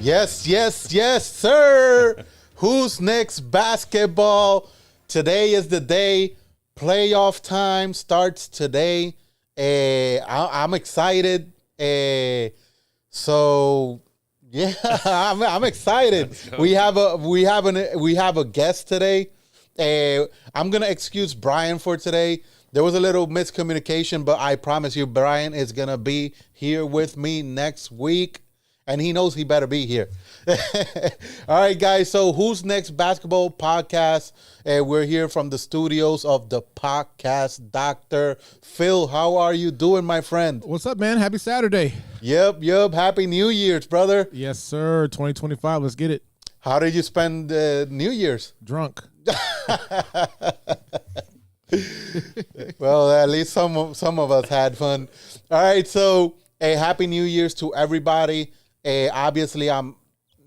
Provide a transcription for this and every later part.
Yes, yes, yes, sir. Who's next basketball? Today is the day. Playoff time starts today. I'm excited. So yeah, I'm excited. We have a guest today. I'm gonna excuse Brian for today. There was a little miscommunication, but I promise you, Brian is gonna be here with me next week. And he knows he better be here. All right, guys. So who's next basketball podcast? We're here from the studios of the podcast Doctor. Phil, how are you doing, my friend? What's up, man? Happy Saturday. Yep. Happy New Year's, brother. Yes, sir. 2025. Let's get it. How did you spend New Year's? Drunk. Well, at least some of us had fun. All right. So a happy New Year's to everybody. Obviously, I'm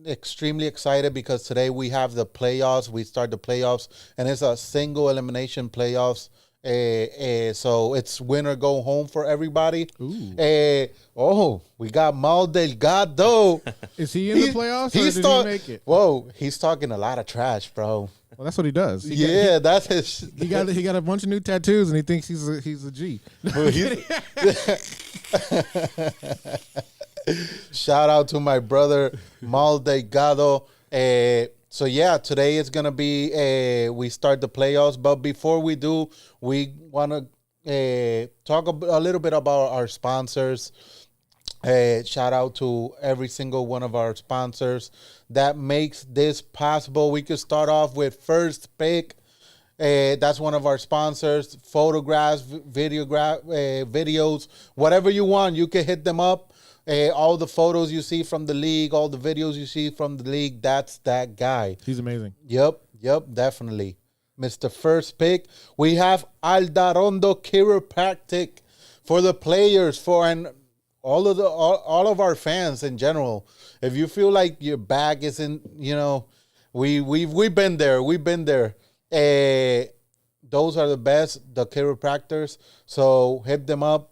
extremely excited because today we have the playoffs. We start the playoffs, and it's a single elimination playoffs. So it's winner go home for everybody. We got Mal Delgado. Is he in the playoffs or did he make it? Whoa, he's talking a lot of trash, bro. Well, that's what he does. That's his. He got a bunch of new tattoos, and he thinks he's a G. Well, shout out to my brother Mal Delgado. So yeah, today is gonna be we start the playoffs. But before we do, we want to talk a little bit about our sponsors. Shout out to every single one of our sponsors that makes this possible. We could start off with First Pick. That's one of our sponsors. Photographs, videos, whatever you want, you can hit them up. All the photos you see from the league, all the videos you see from the league, that's that guy. He's amazing. Yep, definitely. Mr. First Pick. We have Aldarondo Chiropractic for the players, and all of our fans in general. If you feel like your back isn't, we've been there. We've been there. Those are the best, the chiropractors. So hit them up.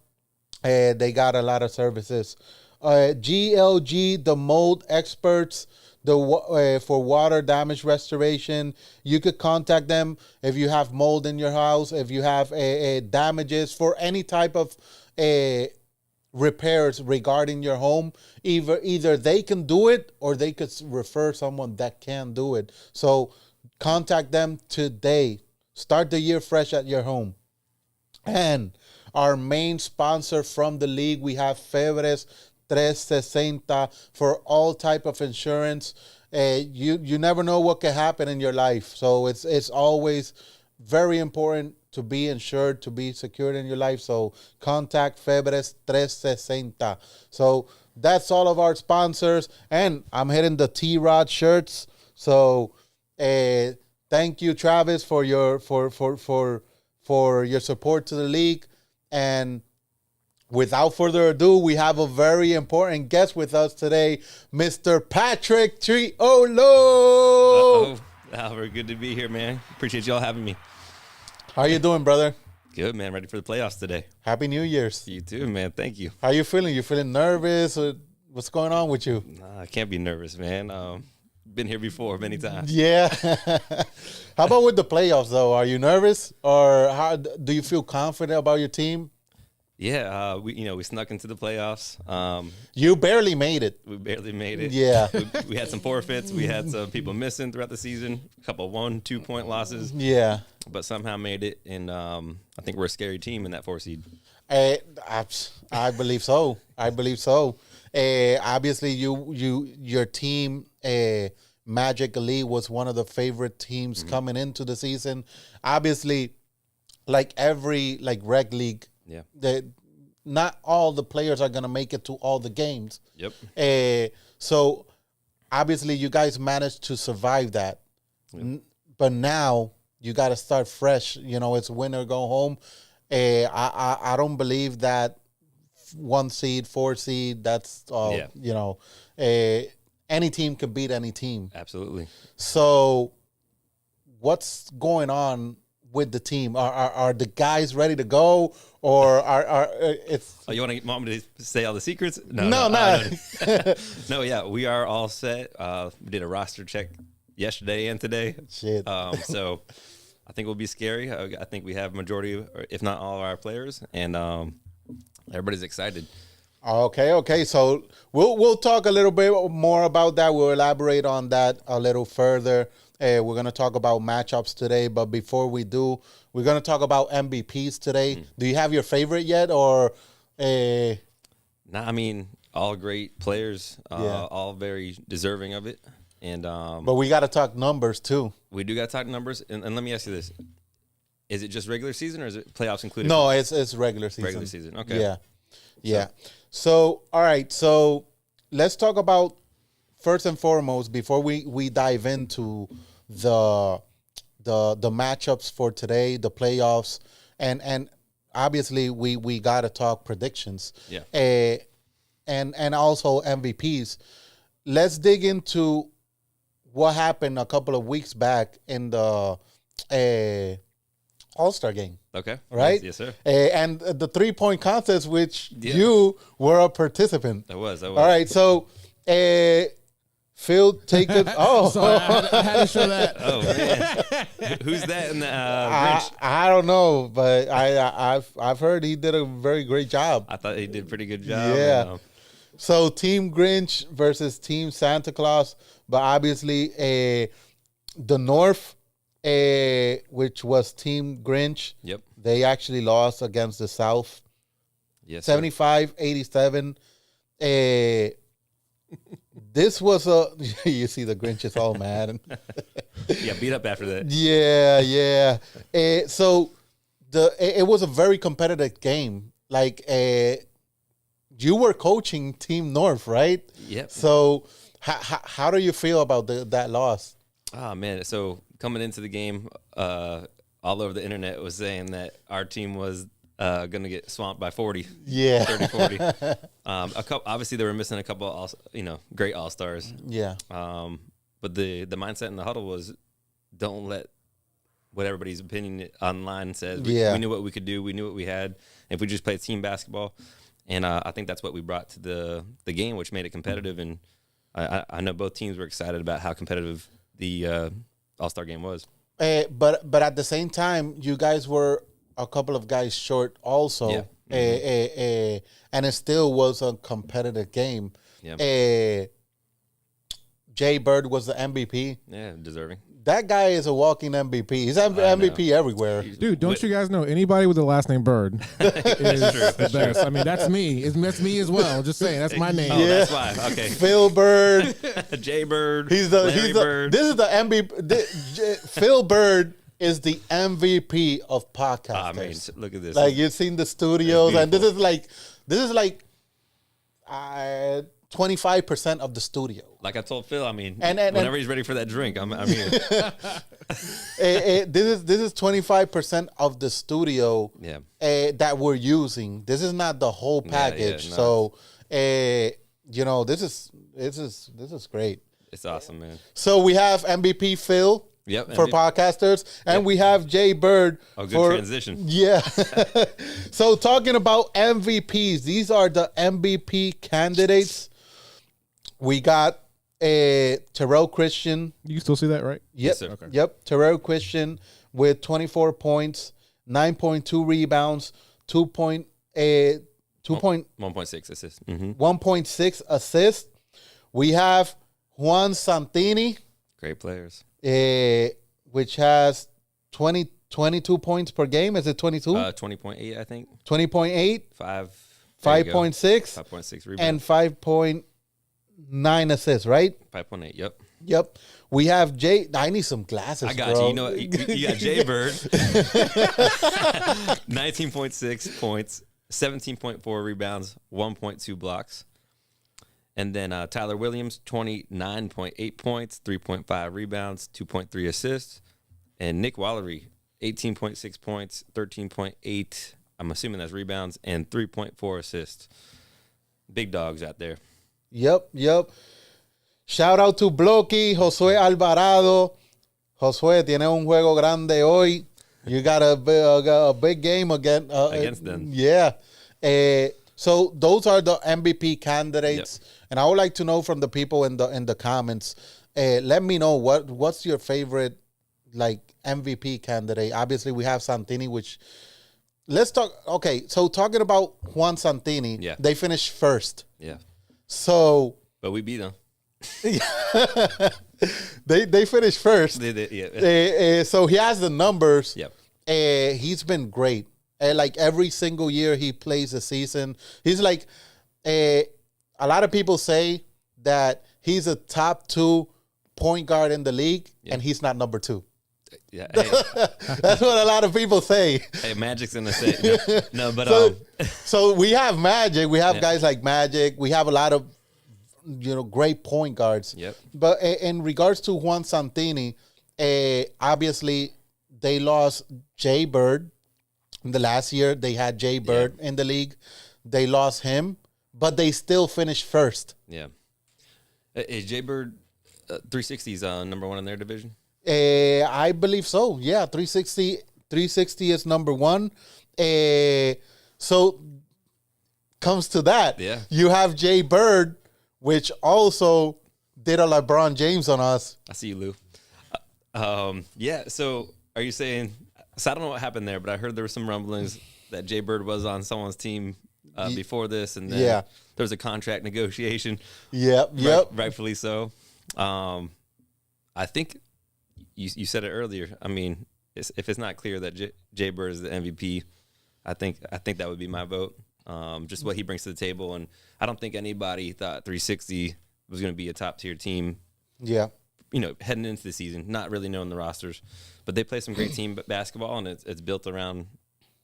They got a lot of services. GLG, the mold experts, for water damage restoration. You could contact them if you have mold in your house, if you have damages for any type of repairs regarding your home. Either they can do it or they could refer someone that can do it. So contact them today. Start the year fresh at your home. And our main sponsor from the league, we have Febres 360 for all type of insurance. You never know what can happen in your life. So it's always very important to be insured, to be secured in your life. So contact Febres 360. So that's all of our sponsors. And I'm hitting the T-Rod shirts. So thank you, Travis, for your your support to the league. And without further ado, we have a very important guest with us today, Mr. Patrick Triolo. Albert, good to be here, man. Appreciate y'all having me. How you doing, brother? Good, man. Ready for the playoffs today. Happy New Year's. You too, man. Thank you. How you feeling? You feeling nervous? Or what's going on with you? Nah, I can't be nervous, man. Been here before many times. Yeah. How about with the playoffs, though? Are you nervous, or how do you feel confident about your team? Yeah, we snuck into the playoffs. You barely made it. We barely made it. Yeah. we had some forfeits. We had some people missing throughout the season. A couple 1-2 point losses. Yeah. But somehow made it, and I think we're a scary team in that 4 seed. I believe so. Obviously, your team, Magic Elite, was one of the favorite teams coming into the season. Obviously, like every reg league, not all the players are gonna make it to all the games. Yep. So obviously, you guys managed to survive that, but now you got to start fresh. It's win or go home. I don't believe that 1 seed, 4 seed. That's all. Any team can beat any team. Absolutely. So, what's going on with the team? Are the guys ready to go, or are it's Oh, you want me to say all the secrets? no. No, yeah, we are all set. We did a roster check yesterday and today. Shit. So I think it will be scary. I think we have majority, or if not all, of our players, and everybody's excited. Okay. So we'll talk a little bit more about that. We'll elaborate on that a little further. We're gonna talk about matchups today, but before we do, we're gonna talk about MVPs today. Do you have your favorite yet, or? Nah, I mean, all great players, Yeah. all very deserving of it, and But we got to talk numbers too. we do got to talk numbers. And let me ask you this: is it just regular season, or is it playoffs included? No, it's regular season. Regular season. Okay. Yeah. So all right. So let's talk about first and foremost before we dive into the matchups for today, the playoffs, and obviously we gotta talk predictions. Yeah. And also MVPs. Let's dig into what happened a couple of weeks back in the All-Star game. Okay. Right? Yes, sir. And the 3-point contest, which Yeah. you were a participant. That was. All right, so Phil, take it. Oh, So I had to show that. Oh man, who's that in the Grinch? I don't know, but I've heard he did a very great job. I thought he did a pretty good job. Yeah. And, So Team Grinch versus Team Santa Claus, but obviously the North, which was Team Grinch, yep. they actually lost against the South. Yes. sir. 75-87. This was you see the Grinch is all mad. Yeah, beat up after that. Yeah. So it was a very competitive game. Like you were coaching Team North, right? Yep. So how do you feel about that loss? Oh man, so coming into the game, all over the internet was saying that our team was going to get swamped by 40. Yeah. 30, 40. Obviously, they were missing a couple, great all-stars. Yeah. But the mindset in the huddle was, don't let what everybody's opinion online says. We knew what we could do. We knew what we had. If we just played team basketball, and I think that's what we brought to the game, which made it competitive. And I know both teams were excited about how competitive the all-star game was. But at the same time, you guys were a couple of guys short also. Yeah. And it still was a competitive game. Yeah. Jay Bird was the MVP. Yeah, deserving. That guy is a walking MVP. He's MVP everywhere. Dude, don't you guys know anybody with the last name Bird is the best? I mean, that's me. That's me as well. Just saying, that's my name. Oh, that's why. Okay. Phil Bird. Jay Bird. Larry Bird. This is the MVP. Phil Bird is the MVP of podcasters. I mean, look at this. Like you've seen the studios, and this is like 25% of the studio. Like I told Phil, I mean, And whenever he's ready for that drink, I'm here. This is 25% of the studio. Yeah. That we're using. This is not the whole package. no. So, this is great. It's awesome, man. So we have MVP Phil. Yep. For podcasters, and we have Jay Bird. Oh, good for transition. Yeah. So talking about MVPs, these are the MVP candidates. We got Terrell Christian. You still see that, right? Yep. Yes, sir. Okay. Yep. Terrell Christian with 24 points, 9.2 rebounds, 1.6 assists. 1.6 assists. We have Juan Santini, Great players. which has 22 points per game. Is it 22? 20.8, I think. 20.8, 5. 5.6, 5.6 and rebounds. 5.9 assists, right? 5.8. Yep. Yep. We have Jay. I need some glasses. I got bro. you. You know, you got Jay Bird. 19.6 points, 17.4 rebounds, 1.2 blocks. And then Tyler Williams, 29.8 points, 3.5 rebounds, 2.3 assists. And Nick Wallery, 18.6 points, 13.8, I'm assuming that's rebounds, and 3.4 assists. Big dogs out there. Yep. Shout out to Blocky, Josué Alvarado. Josué tiene un juego grande hoy. You got a big game again Against them. Yeah. So those are the MVP candidates, and I would like to know from the people in the comments. Let me know what's your favorite like MVP candidate. Obviously, we have Santini, which let's talk. Okay, so talking about Juan Santini, they finished first. Yeah. So, but we beat them. they finished first. They did, yeah. So he has the numbers. Yep. He's been great. Like every single year he plays a season. He's like, a lot of people say that he's a top 2 point guard in the league, and he's not number 2. Yeah, hey. That's what a lot of people say. Hey, Magic's gonna say no, but so we have Magic. We have guys like Magic. We have a lot of great point guards. Yep. But in regards to Juan Santini, obviously they lost Jay Bird. In the last year, they had Jay Bird in the league. They lost him, but they still finished first. Yeah. Is Jay Bird 360's number 1 in their division? I believe so. Yeah, 360 is number 1. So comes to that. Yeah. You have Jay Bird, which also did a LeBron James on us. I see you, Lou. Yeah. So are you saying? So I don't know what happened there, but I heard there were some rumblings that Jay Bird was on someone's team before this, and then there was a contract negotiation. Yep. Rightfully so. I think you said it earlier. I mean, if it's not clear that Jay Bird is the MVP, I think that would be my vote. Just what he brings to the table, and I don't think anybody thought 360 was going to be a top tier team. Yeah. Heading into the season, not really knowing the rosters, but they play some great team basketball, and it's built around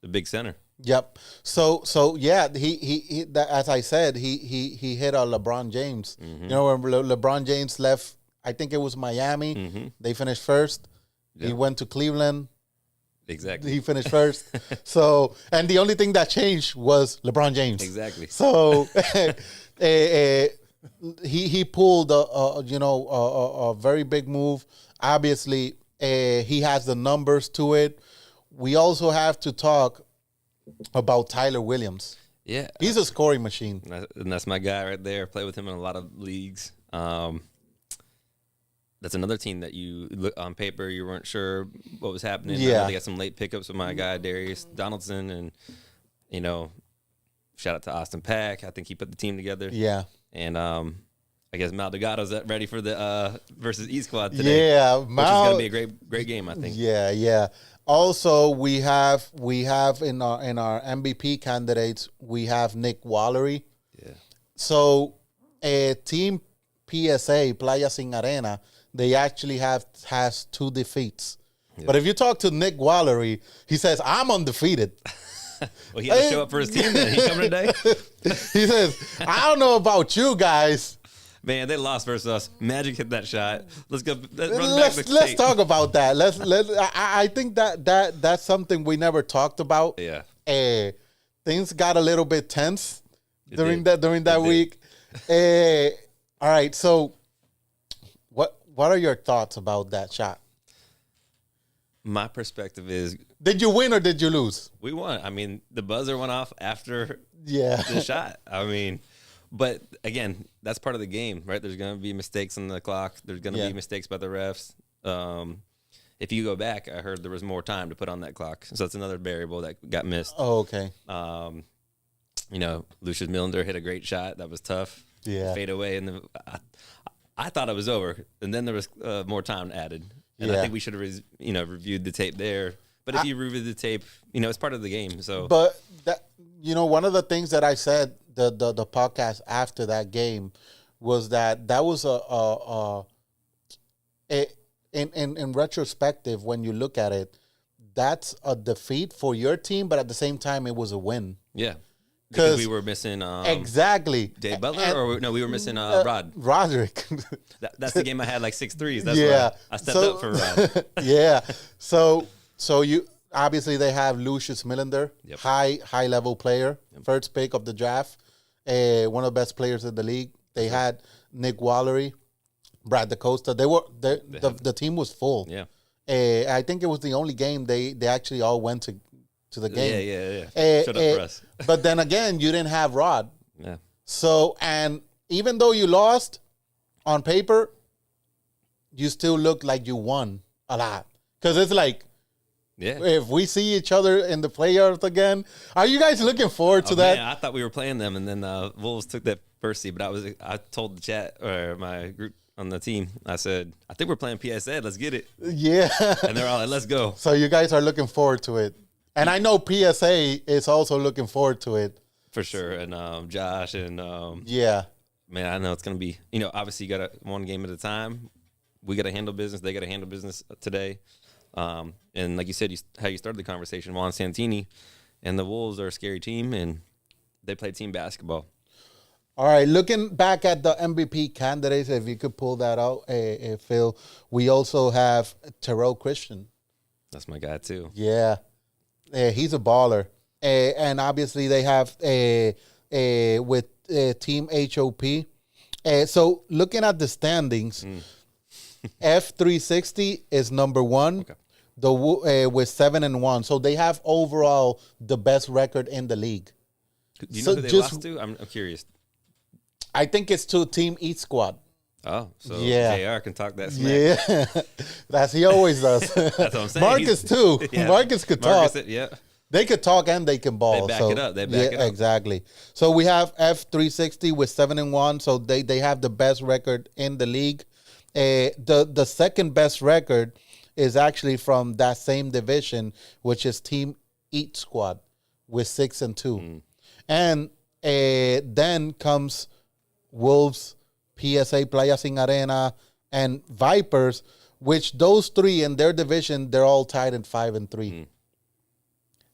the big center. Yep. So yeah, he as I said, he hit a LeBron James. Mm-hmm. When LeBron James left, I think it was Miami. Mm-hmm. They finished first. Yeah. He went to Cleveland. Exactly. He finished first. So, and the only thing that changed was LeBron James. Exactly. So, he pulled a very big move. Obviously, he has the numbers to it. We also have to talk about Tyler Williams. Yeah, he's a scoring machine, and that's my guy right there. Play with him in a lot of leagues. That's another team that you look on paper, you weren't sure what was happening. Yeah, I know they got some late pickups with my guy Darius Donaldson, and shout out to Austin Pack. I think he put the team together. Yeah, and I guess Mal Delgado's ready for the versus E Squad today. Yeah, which is going to be a great game, I think. Yeah. Also, we have in our MVP candidates, we have Nick Wallery. Yeah. So, Team PSA Playa Sin Arena, they actually has 2 defeats. Yeah. But if you talk to Nick Wallery, he says, "I'm undefeated." Well, he had to show up for his team then. He coming today? He says, "I don't know about you guys." Man, they lost versus us. Magic hit that shot. Let's go. Let's talk about that. I think that's something we never talked about. Yeah. Things got a little bit tense during that week. All right. So, what are your thoughts about that shot? My perspective is, did you win or did you lose? We won. I mean, the buzzer went off after the shot. I mean, but again, that's part of the game, right? There's going to be mistakes on the clock. There's going to be mistakes by the refs. If you go back, I heard there was more time to put on that clock. So that's another variable that got missed. Oh, okay. Lucius Millender hit a great shot. That was tough. Yeah. Fade away. And I thought it was over. And then there was more time added. And I think we should have, reviewed the tape there. But if you review the tape, it's part of the game. So, but that, one of the things that I said the podcast after that game was that was in retrospective, when you look at it, that's a defeat for your team, but at the same time, it was a win. Yeah. Because we were missing exactly Dave Butler, we were missing Roderick. That's the game I had like 6 threes. That's why I stepped up for Rod. Yeah. So you obviously they have Lucius Millender, high level player, first pick of the draft, one of the best players in the league. They had Nick Wallery, Brad DaCosta. The team was full. Yeah. I think it was the only game they actually all went to the game. Yeah. Shut up for us. But then again, you didn't have Rod. Yeah. So, and even though you lost on paper, you still look like you won a lot. Because it's like, Yeah. if we see each other in the playoffs again, are you guys looking forward to that? Man, I thought we were playing them, and then Wolves took that first seed. But I told the chat or my group on the team, I said, I think we're playing PSA. Let's get it. Yeah. And they're all like, let's go. So you guys are looking forward to it. And I know PSA is also looking forward to it. For sure. And Josh and Yeah. man, I know it's gonna be. Obviously, you got one game at a time. We got to handle business. They got to handle business today. And like you said, how you started the conversation, Juan Santini and the Wolves are a scary team, and they play team basketball. All right, looking back at the MVP candidates, if you could pull that out, Phil, we also have Terrell Christian. That's my guy too. Yeah, he's a baller. And obviously they have with Team HOP. So looking at the standings, F360 is number one. Okay. With 7-1, so they have overall the best record in the league. Do you So know who they just- lost to? I'm curious. I think it's to Team Eat Squad. Oh, so Yeah. JR can talk that smack. Yeah, he always does. That's what I'm saying. Marcus too. Yeah. Marcus could talk. Yeah. They could talk and they can ball. They back so, it up. They back it up. Exactly. So we have F360 with 7-1. So they have the best record in the league. The second best record is actually from that same division, which is Team Eat Squad with 6-2. And then comes Wolves, PSA Playa Sin Arena, and Vipers, which those three in their division, they're all tied at 5-3.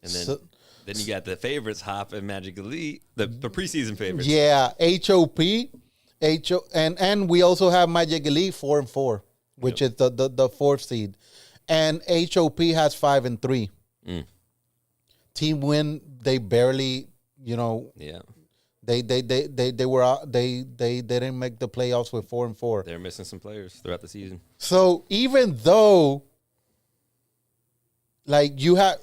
And then, So- then you got the favorites, Hop and Magic Elite, the preseason favorites. Yeah, HOP, and we also have Magic Elite 4-4, which is the fourth seed, and HOP has 5-3. Team Win, they barely, Yeah. they were out, they didn't make the playoffs with 4-4. They're missing some players throughout the season. So even though, like you have,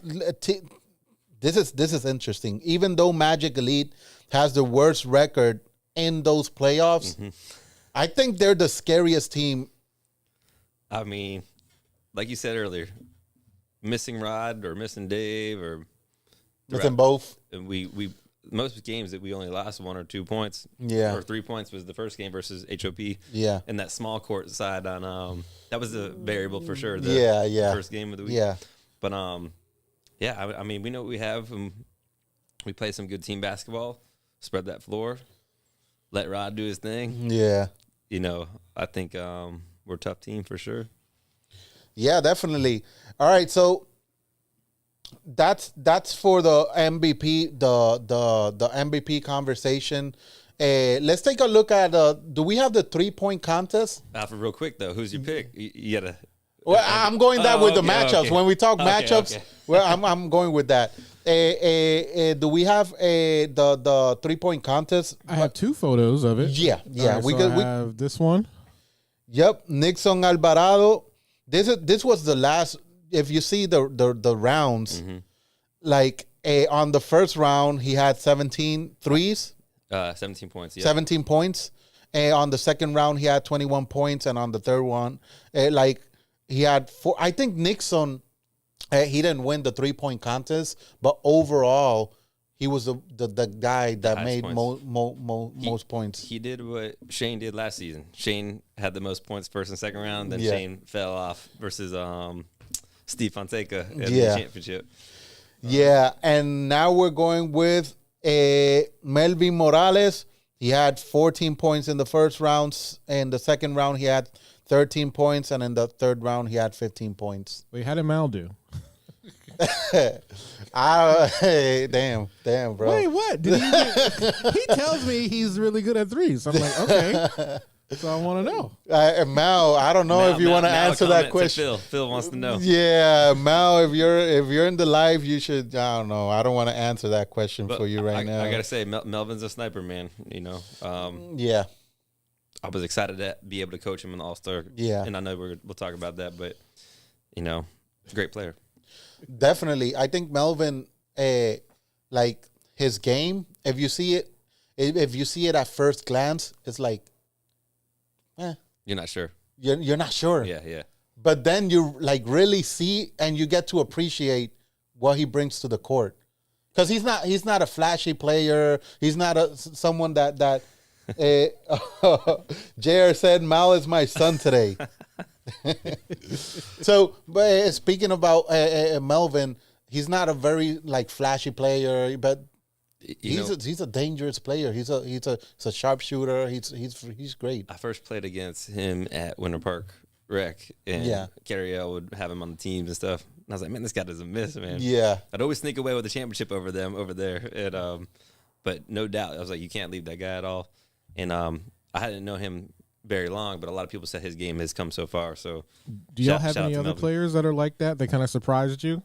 this is interesting. Even though Magic Elite has the worst record in those playoffs, I think they're the scariest team. I mean, like you said earlier, missing Rod or missing Dave or Within both, and we most games that we only lost 1 or 2 points, Yeah. or 3 points was the first game versus HOP, Yeah. and that small court side on that was a variable for sure. The Yeah. first game of the week, Yeah. But yeah, I mean we know what we have, and we play some good team basketball. Spread that floor, let Rod do his thing. Yeah. I think we're a tough team for sure. Yeah, definitely. All right, so that's for the MVP, the MVP conversation. Let's take a look at do we have the 3-point contest? Alfred, real quick though, who's your pick? You gotta. Well, I'm going that with the okay, matchups. okay. When we talk Okay, matchups, okay. well, I'm going with that. Do we have the 3-point contest? I have 2 photos of it. Yeah. All right, We so could. I have this one. Yep, Nixon Alvarado. This was the last. If you see the rounds, like on the first round he had 17 threes, 17 points. Yeah. 17 points. On the second round he had 21 points, and on the third one, like he had 4. I think Nixon, he didn't win the 3-point contest, but overall he was the guy that highest made points. most points. He did what Shane did last season. Shane had the most points first and second round. Then Yeah. Shane fell off versus Steve Fonseca in Yeah. the championship. Yeah, and now we're going with Melvin Morales. He had 14 points in the first round. In the second round, he had 13 points, and in the third round, he had 15 points. Wait, how did Mal do? Hey, damn, bro. Wait, what? Did he tells me he's really good at threes. So I'm like, okay. So I want to know. Mal, I don't know if you want to answer that question. Phil wants to know. Yeah, Mal, if you're in the live, you should. I don't know. I don't want to answer that question But for you right now. I gotta say, Melvin's a sniper, man. Yeah, I was excited to be able to coach him in the All-Star. Yeah. And I know we'll talk about that, but great player. Definitely. I think Melvin, like his game, if you see it at first glance, it's like, You're not sure. you're not sure. Yeah. But then you like really see and you get to appreciate what he brings to the court. Because he's not a flashy player. He's not someone that JR said Mal is my son today. So, but speaking about Melvin, he's not a very like flashy player, but he's a dangerous player. He's a sharpshooter. He's great. I first played against him at Winter Park Rec, and Carriel would have him on the teams and stuff. And I was like, man, this guy doesn't miss, man. Yeah, I'd always sneak away with the championship over there. And but no doubt, I was like, you can't leave that guy at all. And I hadn't known him very long, but a lot of people said his game has come so far. So, do y'all have any other players that are like that kind of surprised you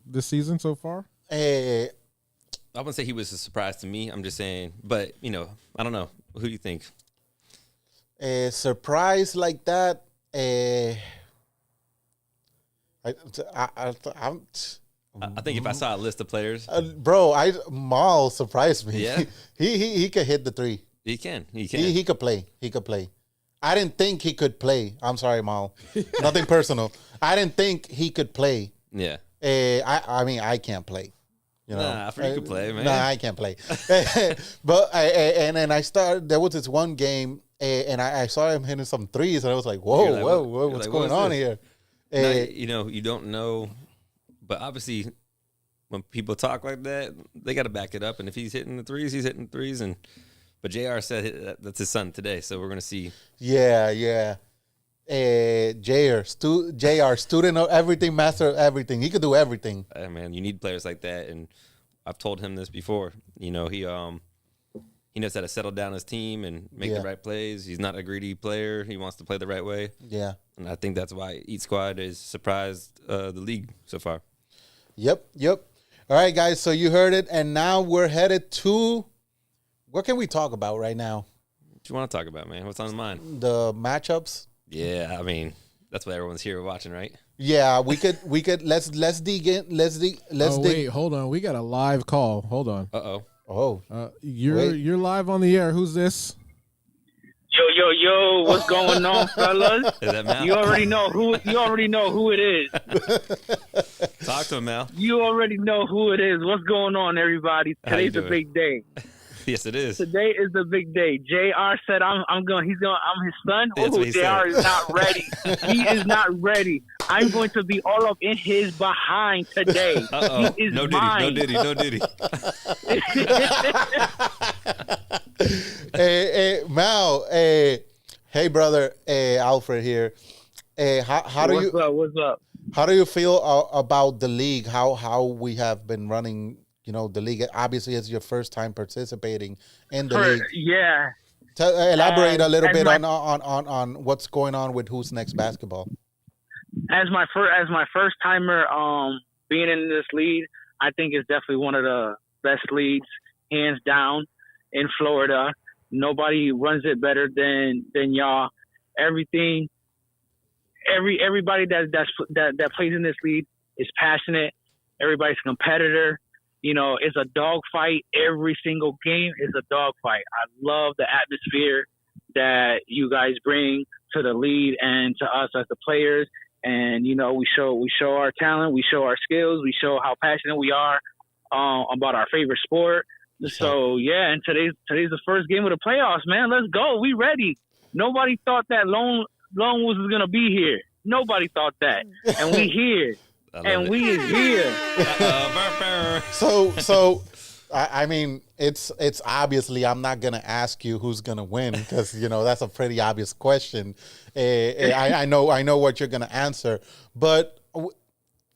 this season so far? I wouldn't say he was a surprise to me. I'm just saying, but I don't know. Who do you think? A surprise like that. I think if I saw a list of players, bro, Maul surprised me. Yeah, he could hit the three. He can. He could play. He could play. I didn't think he could play. I'm sorry, Maul. Nothing personal. I didn't think he could play. Yeah. I mean, I can't play. Nah, I think you could play, man. Nah, I can't play. But and then I started. There was this one game, and I saw him hitting some threes, and I was like, whoa, what's going on here? Now, you don't know, but obviously, when people talk like that, they got to back it up. And if he's hitting the threes, he's hitting threes. But JR said that's his son today, so we're gonna see. Yeah. JR, student of everything, master of everything. He could do everything. Man, you need players like that, and I've told him this before. He knows how to settle down his team and make the right plays. He's not a greedy player. He wants to play the right way. Yeah, and I think that's why Eat Squad has surprised the league so far. Yep. All right, guys. So you heard it, and now we're headed to. What can we talk about right now? What you want to talk about, man? What's on the mind? The matchups. Yeah, I mean, that's why everyone's here watching, right? Yeah, we could let's dig in. Let's dig. Wait, hold on. We got a live call. Hold on. You're live on the air. Who's this? Yo, what's going on, fellas? Is that Mal? You already know who it is. Talk to him, Mal. You already know who it is. What's going on, everybody? Today's a big day. Yes, it is. Today is the big day. JR said I'm his son. That's what he JR said. is not ready. He is not ready. I'm going to be all up in his behind today. Uh-oh. He is No mine. Diddy. Hey, Mal. Hey, brother. Alfred here. What's up? How do you feel about the league? How we have been running? The league. Obviously, it's your first time participating in the league. Yeah. Elaborate a little bit on what's going on with Who's Next Basketball. As my first timer being in this league, I think it's definitely one of the best leagues, hands down, in Florida. Nobody runs it better than y'all. Everybody that plays in this league is passionate. Everybody's a competitor. It's a dogfight. Every single game is a dogfight. I love the atmosphere that you guys bring to the league and to us as the players. And we show our talent, we show our skills, we show how passionate we are about our favorite sport. So yeah, and today's the first game of the playoffs, man. Let's go. We ready. Nobody thought that Lone was gonna be here. Nobody thought that, and we here. And we is here. So, I mean, it's obviously I'm not gonna ask you who's gonna win because that's a pretty obvious question. I know what you're gonna answer, but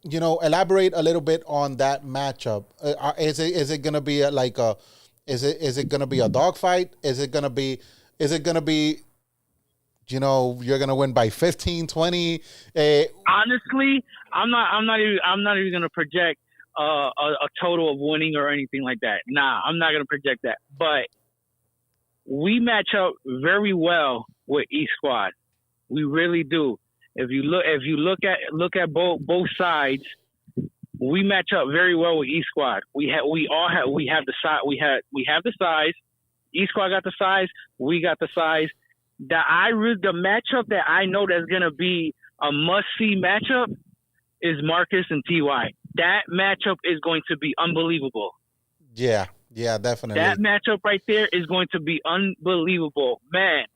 elaborate a little bit on that matchup. Is it gonna be is it gonna be a dogfight? Is it gonna be you're gonna win by 15, 20? Honestly, I'm not even gonna project a total of winning or anything like that. Nah, I'm not gonna project that. But we match up very well with East Squad. We really do. If you look at both sides, we match up very well with East Squad. We have the size. East Squad got the size. We got the size. The matchup that I know that's gonna be a must-see matchup is Marcus and Ty. That matchup is going to be unbelievable. Yeah, definitely. That matchup right there is going to be unbelievable, man.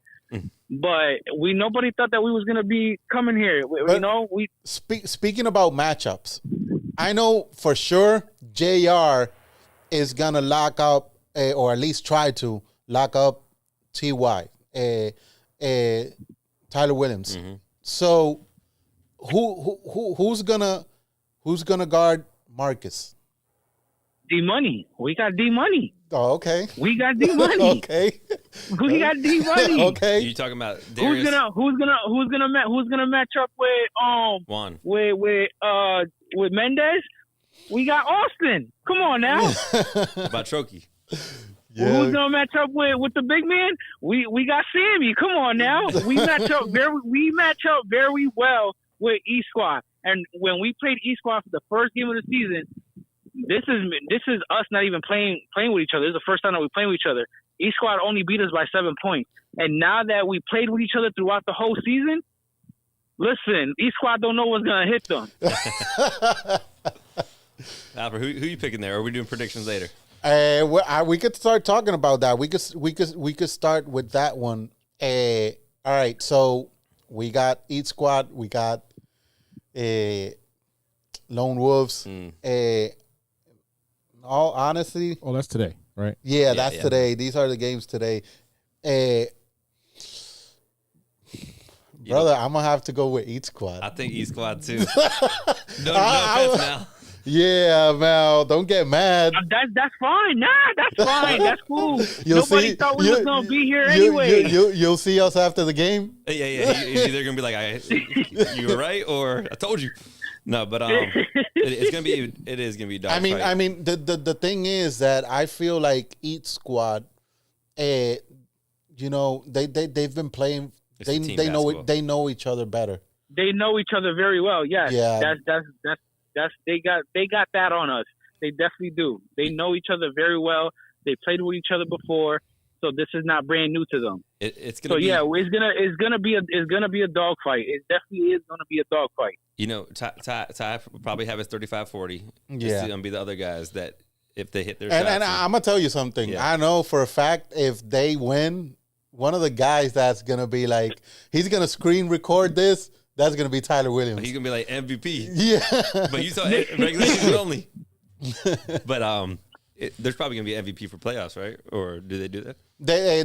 But nobody thought that we was gonna be coming here. Speaking about matchups, I know for sure JR is gonna lock up, or at least try to lock up Ty, Tyler Williams. Mm-hmm. So who's gonna guard Marcus? D Money. We got D Money. Oh, okay. We got D Money. Okay. We got D Money. Okay. You talking about Darius? Who's gonna match up with Juan. with Mendez? We got Austin. Come on now. About Troki. Yeah. Who's gonna match up with the big man? We got Sammy. Come on now. We match up very well with East Squad. And when we played East Squad for the first game of the season, this is us not even playing with each other. This is the first time that we playing with each other. East Squad only beat us by 7 points. And now that we played with each other throughout the whole season, listen, East Squad don't know what's gonna hit them. Alfred, who you picking there? Or are we doing predictions later? We could start talking about that. We could start with that one. All right, so we got East Squad. We got Lone Wolves. All honesty, Oh, that's today, right? yeah, that's today. These are the games today. Brother, I'm gonna have to go with East Squad. I think East Squad too. No offense now. Yeah, Mal, don't get mad. That's fine. Nah, that's fine. That's cool. You'll Nobody see- thought we you- was gonna be here You- anyway. You'll see us after the game. Yeah. He's either gonna be like, you were right, or I told you. No, but it is gonna be dog I mean, fight. the thing is that I feel like East Squad, they've been playing. It's a team They know basketball. it. They know each other better. They know each other very well. Yes. Yeah. That's they got that on us. They definitely do. They know each other very well. They played with each other before, so this is not brand new to them. It's gonna So be. yeah, it's gonna be a dog fight. It definitely is gonna be a dog fight. You know, Ty will probably have his 35-40. Yeah. It's gonna be the other guys that if they hit their And shots. I'm gonna tell you something. Yeah. I know for a fact if they win, one of the guys that's gonna be like, he's gonna screen record this. That's gonna be Tyler Williams. he's gonna be like MVP. Yeah. But you saw regular season only. But there's probably gonna be an MVP for playoffs, right? Or do they do that?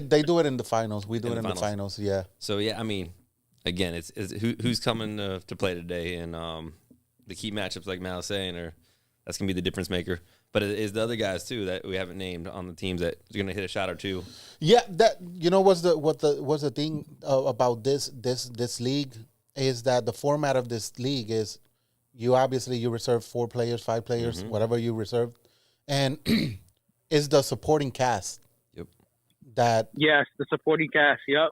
They do it in the finals. We do it in the finals. finals. Yeah. So yeah, I mean, again, it's who's coming to play today, and the key matchups, like Mal was saying, that's gonna be the difference maker. But it is the other guys too that we haven't named on the teams that are gonna hit a shot or two. Yeah, that what's the thing about this league is that the format of this league is you reserve 4 players, 5 players, whatever you reserve, and is the supporting cast. Yep. That Yes, the supporting cast. Yep.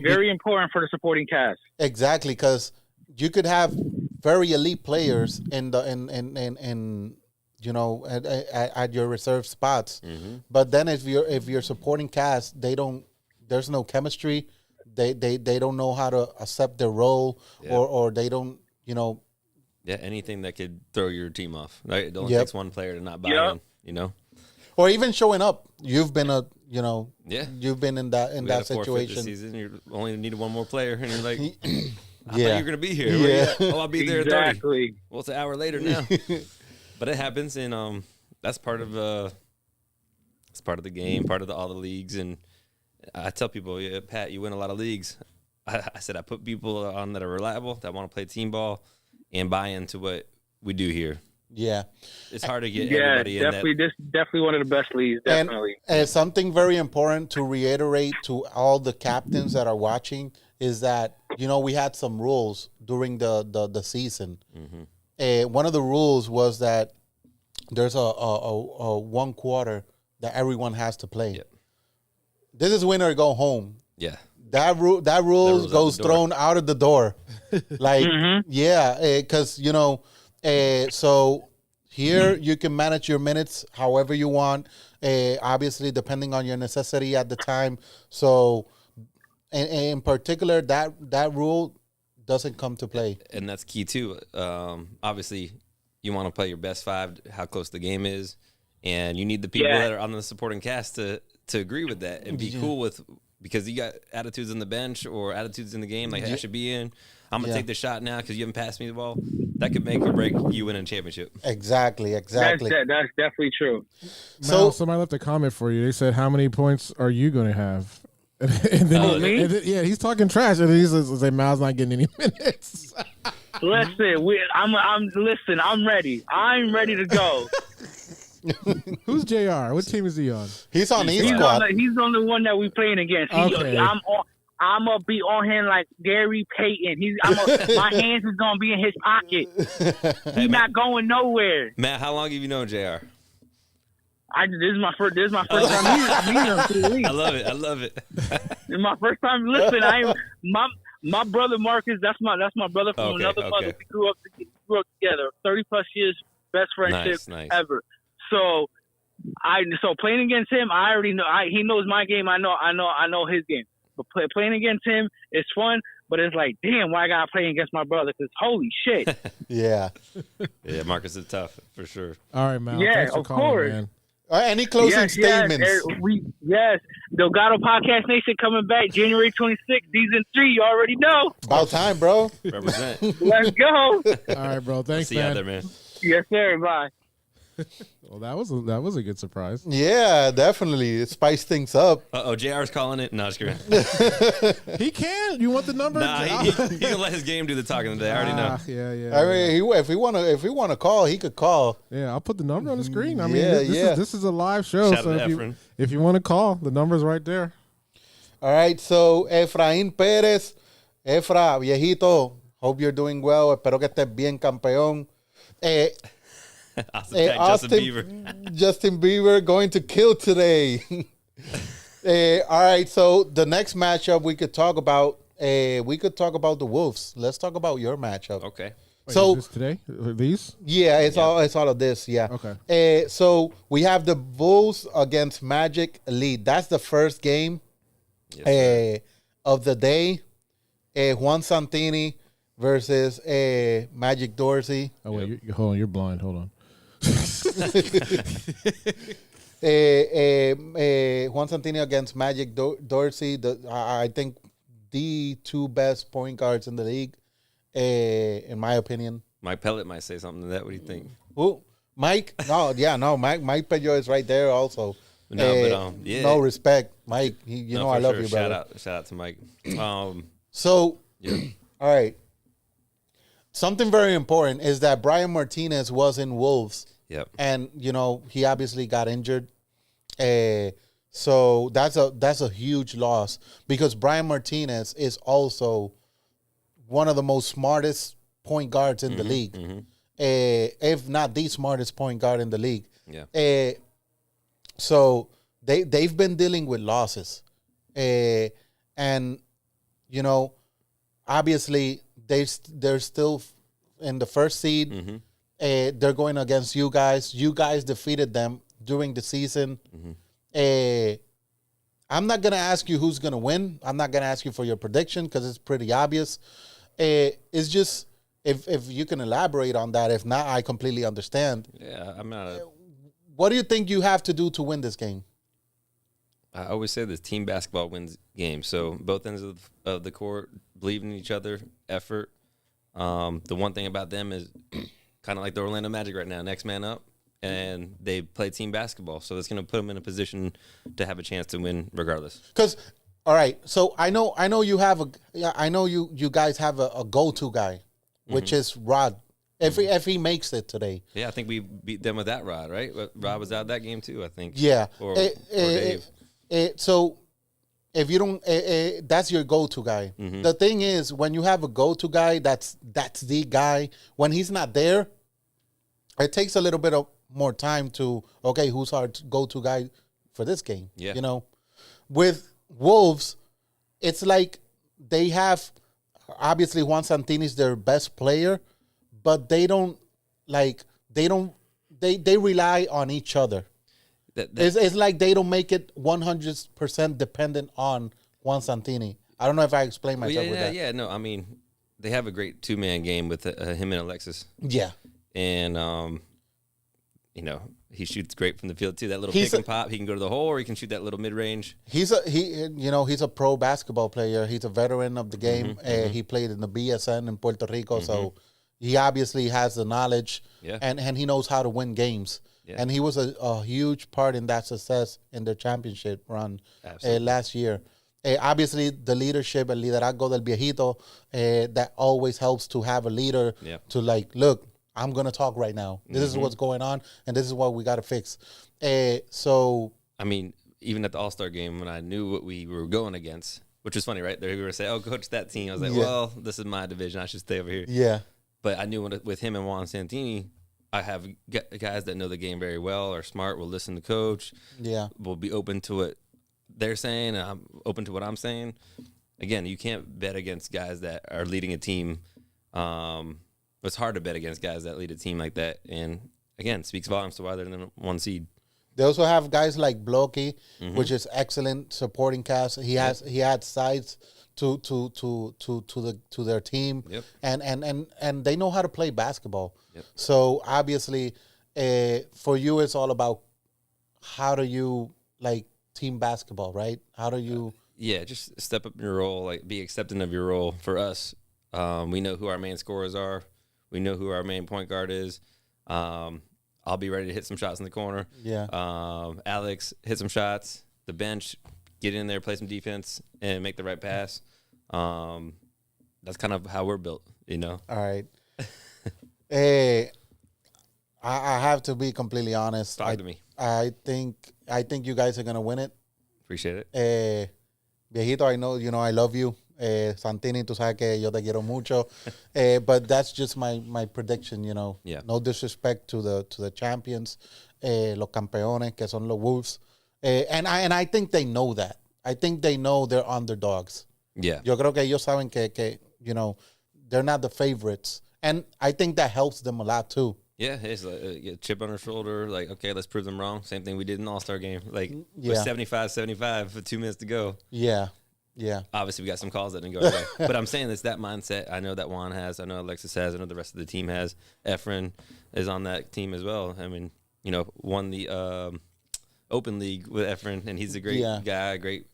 Very important for the supporting cast. exactly, because you could have very elite players in the at your reserve spots, but then if your supporting cast, there's no chemistry. They don't know how to accept their role, or they don't, Yeah, anything that could throw your team off. Right? It only Yep. takes one player to not buy Yep. in. You know. or even showing up. You've been Yeah. you've been in that We got a forfeit this situation. season. You only needed one more player, and you're like, I thought Yeah. you were gonna be here. Where you Yeah. at? Oh, I'll be there at 30. Exactly. Well, it's an hour later now. But it happens, and that's part of it's part of the game, part of all the leagues. And I tell people, yeah, Pat, you win a lot of leagues. I said I put people on that are reliable, that want to play team ball, and buy into what we do here. Yeah. It's hard to get Yeah, everybody in definitely. that. This definitely one of the best leagues. Definitely. And something very important to reiterate to all the captains that are watching is that, we had some rules during the season. One of the rules was that there's a 1 quarter that everyone has to play. Yep. This is win or go home. Yeah. That rule rule's out goes the door. thrown out of the door. Like, Mhm. yeah, because so here you can manage your minutes however you want. Obviously, depending on your necessity at the time. So, and in particular, that rule doesn't come to play. And that's key too. Obviously, you want to play your best five, how close the game is, and you need the people Yeah. that are on the supporting cast to agree with that and be cool with, because you got attitudes on the bench or attitudes in the game, like, hey, I should be in. I'm gonna Yeah. take the shot now because you haven't passed me the ball. That could make or break you winning a championship. Exactly. That's definitely true. So So somebody left a comment for you. They said, "How many points are you going to have?" And then, me? and then- yeah, he's talking trash, and then he says, "Mal's not getting any minutes." Listen, listen. I'm ready. I'm ready to go. Who's Jr.? What team is he on? he's on E He's Squad. he's on the one that we playing against. Okay. I'm gonna be on him like Gary Payton. My hands is gonna be in his pocket. He's not going nowhere. Matt, how long have you known JR? This is my first time meeting him 3 weeks. I love it. I love it. This is my first time. Listen, my brother Marcus. That's my brother from Okay, another mother. okay. We grew up together. 30+ years, best friendship Nice. ever. So playing against him, I already know. He knows my game. I know his game. But playing against him is fun. But it's like, damn, why I gotta play against my brother? Because holy shit. Yeah. Yeah, Marcus is tough for sure. All right, Mal. Yeah, Thanks for of calling, course. man. Any closing statements? Yes. Delgado Podcast Nation coming back January 26th, season 3. You already know. About time, bro. Represent. Let's go. All right, bro. Thanks, See you out man. there, man. Yes, sir. Bye. Well, that was a good surprise. Yeah, definitely. It spiced things up. JR's calling it. No, just kidding. He can. You want the number? Nah, he can let his game do the talking today. I already know. Yeah. I mean, if he wanna call, he could call. Yeah, I'll put the number on the screen. I mean, Yeah, this is a live show, Shout so out to if Efren. you want to call, the number's right there. All right, so Efraín Pérez, Efra, viejito, hope you're doing well. Espero que estés bien, campeón. Austin Tech, Justin Bieber. Justin Bieber going to kill today. All right, so the next matchup we could talk about the Wolves. Let's talk about your matchup. Okay. Wait, So is this today? These? yeah, it's all of this. Yeah. Okay. So we have the Bulls against Magic Elite. That's the first game Yes, sir. of the day. Juan Santini versus Magic Dorsey. Oh wait, hold on. You're blind. Hold on. Juan Santini against Magic Dorsey. I think the two best point guards in the league, in my opinion. Mike Pellet might say something to that. What do you think? Who? Mike? Mike Pello is right there also. No, yeah. No respect, Mike. You know for I love sure. you, brother. Shout out to Mike. So, Yeah. all right. Something very important is that Brian Martinez was in Wolves, Yep. and he obviously got injured. So that's a huge loss because Brian Martinez is also one of the most smartest point guards in the league, if not the smartest point guard in the league. Yeah. So they've been dealing with losses, and obviously they're still in the first seed. They're going against you guys. You guys defeated them during the season. I'm not gonna ask you who's gonna win. I'm not gonna ask you for your prediction because it's pretty obvious. It's just if you can elaborate on that. If not, I completely understand. Yeah. I'm not a. What do you think you have to do to win this game? I always say this: team basketball wins games. So both ends of the court believe in each other, effort. The one thing about them is kind of like the Orlando Magic right now, next man up, and they play team basketball. So it's going to put them in a position to have a chance to win regardless. Because, all right, so I know you have I know you guys have a go-to guy, which is Rod. If he makes it today, Yeah, I think we beat them with that Rod, right? Rod was out that game too, I think. yeah. Or Dave. So if you don't, that's your go-to guy. The thing is, when you have a go-to guy, that's the guy. When he's not there, it takes a little bit of more time to who's our go-to guy for this game. Yeah. With Wolves, it's like they have obviously Juan Santini's their best player, but they rely on each other. It's like they don't make it 100% dependent on Juan Santini. I don't know if I explained myself with that. Yeah, no, I mean, they have a great 2-man game with him and Alexis. Yeah. And, he shoots great from the field, too. That little pick and pop, he can go to the hole, or he can shoot that little mid-range. He's a pro basketball player. He's a veteran of the game. He played in the BSN in Puerto Rico, so he obviously has the knowledge, and he knows how to win games. Yeah. And he was a huge part in that success in their championship run last year. Obviously, the leadership, el liderazgo del viejito, that always helps to have a leader to look, I'm going to talk right now. This is what's going on, and this is what we got to fix. So, I mean, even at the All-Star game, when I knew what we were going against, which was funny, right? They were going to say, oh, coach that team. I was like, well, this is my division. I should stay over here. Yeah. But I knew with him and Juan Santini, I have guys that know the game very well, are smart, will listen to coach. Yeah. Will be open to what they're saying, and I'm open to what I'm saying. Again, you can't bet against guys that are leading a team. It's hard to bet against guys that lead a team like that. And, again, speaks volumes to why they're in the 1 seed. They also have guys like Blocky, which is excellent supporting cast. He had sides to their team, and they know how to play basketball. Yep. So obviously, for you, it's all about how do you team basketball, right? How do you? Just step up in your role, be accepting of your role. For us, we know who our main scorers are. We know who our main point guard is. I'll be ready to hit some shots in the corner. Yeah. Alex, hit some shots. The bench, get in there, play some defense, and make the right pass. That's kind of how we're built, All right. I have to be completely honest. Talk to me. I think you guys are gonna win it. Appreciate it. Viejito, I know I love you. Santini, tú sabes que yo te quiero mucho. But that's just my prediction, Yeah. No disrespect to the champions, los campeones, que son los Wolves. And I think they know that. I think they know they're underdogs. Yeah. Yo creo que ellos saben que they're not the favorites. And I think that helps them a lot too. Yeah, it's like a chip on our shoulder. Okay, let's prove them wrong. Same thing we did in the All-Star game. With 75-75 with 2 minutes to go. Yeah. Yeah. Obviously, we got some calls that didn't go away. But I'm saying it's that mindset. I know that Juan has. I know Alexis has. I know the rest of the team has. Efren is on that team as well. I mean, won the Open League with Efren, and he's a great guy, great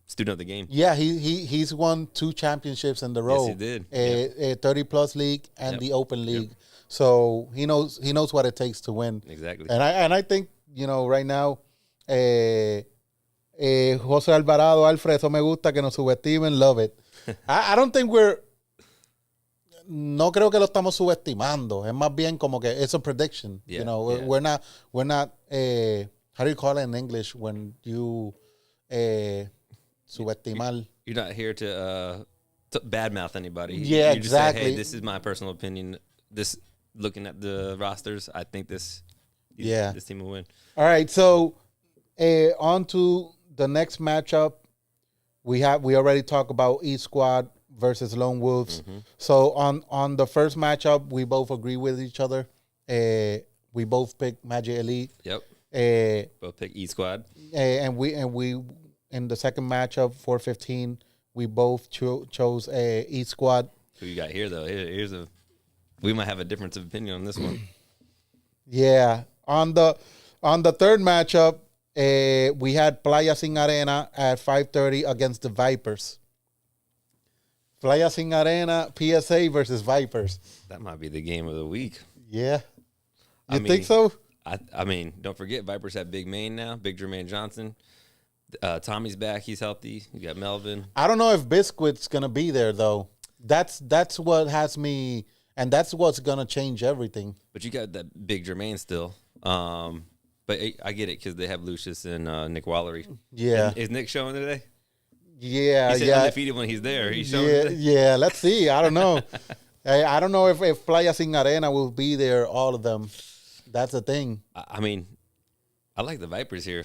student of the game. Yeah, he's won 2 championships in the row. Yes, he did. A 30-plus league and the Open League. Yep. So he knows what it takes to win. Exactly. And I think right now, Jose Alvarado, Alfred, eso me gusta que nos subestimen, love it. I don't think no creo que lo estamos subestimando. Es más bien como que it's a prediction. Yeah, we're not how do you call it in English when you subestimar? You're not here to badmouth anybody. Yeah, you just exactly. Say, hey, this is my personal opinion. Looking at the rosters, I think this team will win. All right, so on to the next matchup. We already talked about East Squad versus Lone Wolves. Mm-hmm. So on the first matchup, we both agree with each other. We both picked Magic Elite. Yep. Both pick East Squad. And we in the second matchup, 4-15, we both chose East Squad. Who you got here though? We might have a difference of opinion on this one. Yeah. On the third matchup, we had Playa Sin Arena at 5:30 against the Vipers. Playa Sin Arena, PSA versus Vipers. That might be the game of the week. Yeah. You think so? I mean, don't forget, Vipers have Big Maine now, Big Jermaine Johnson. Tommy's back. He's healthy. You got Melvin. I don't know if Biscuit's going to be there, though. That's what has me... And that's what's going to change everything. But you got that Big Jermaine still. But I get it because they have Lucius and Nick Wallery. Yeah. Is Nick showing today? Yeah, he said undefeated when he's there. He's showing today? Yeah, let's see. I don't know. I don't know if Playa Sin Arena will be there, all of them. That's the thing. I mean, I like the Vipers here.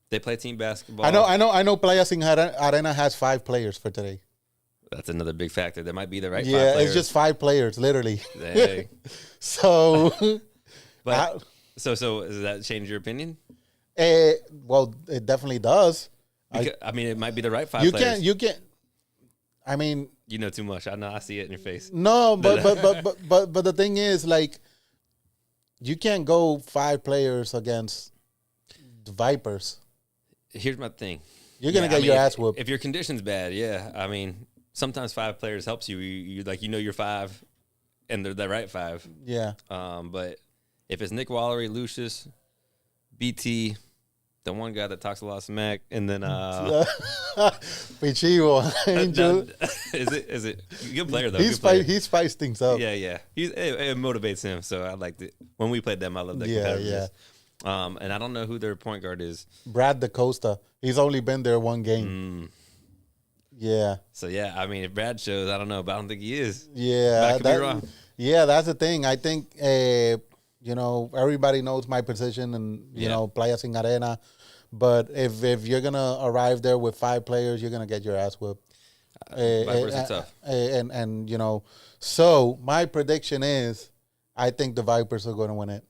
They play team basketball. I know Playa Sin Arena has 5 players for today. That's another big factor. That might be the right. Yeah, 5 players. it's just 5 players, literally. Dang. So, But so does that change your opinion? well, it definitely does. Because, I mean, it might be the right 5 You players. can't. I mean, You know too much. I know. I see it in your face. no, but the thing is, like, you can't go 5 players against the Vipers. Here's my thing. You're gonna Yeah, get I mean, your ass whooped. If your condition's bad, yeah. I mean, sometimes 5 players helps you. You like you're 5, and they're the right 5. Yeah. But if it's Nick Wallery, Lucius, BT, the one guy that talks a lot of smack, and then Pichivo, Angel. is it good player though? He Good player. spiced things up. Yeah. It motivates him. So I liked it when we played them. I love that. Yeah, competitiveness. And I don't know who their point guard is. Brad DaCosta. He's only been there 1 game. Yeah. So yeah, I mean, if Brad shows, I don't know, but I don't think he is. Yeah. But I could be wrong. Yeah, that's the thing. I think, everybody knows my position and, you know, Playa Sin Arena. But if you're going to arrive there with 5 players, you're going to get your ass whipped. Vipers are tough. And so my prediction is I think the Vipers are going to win it.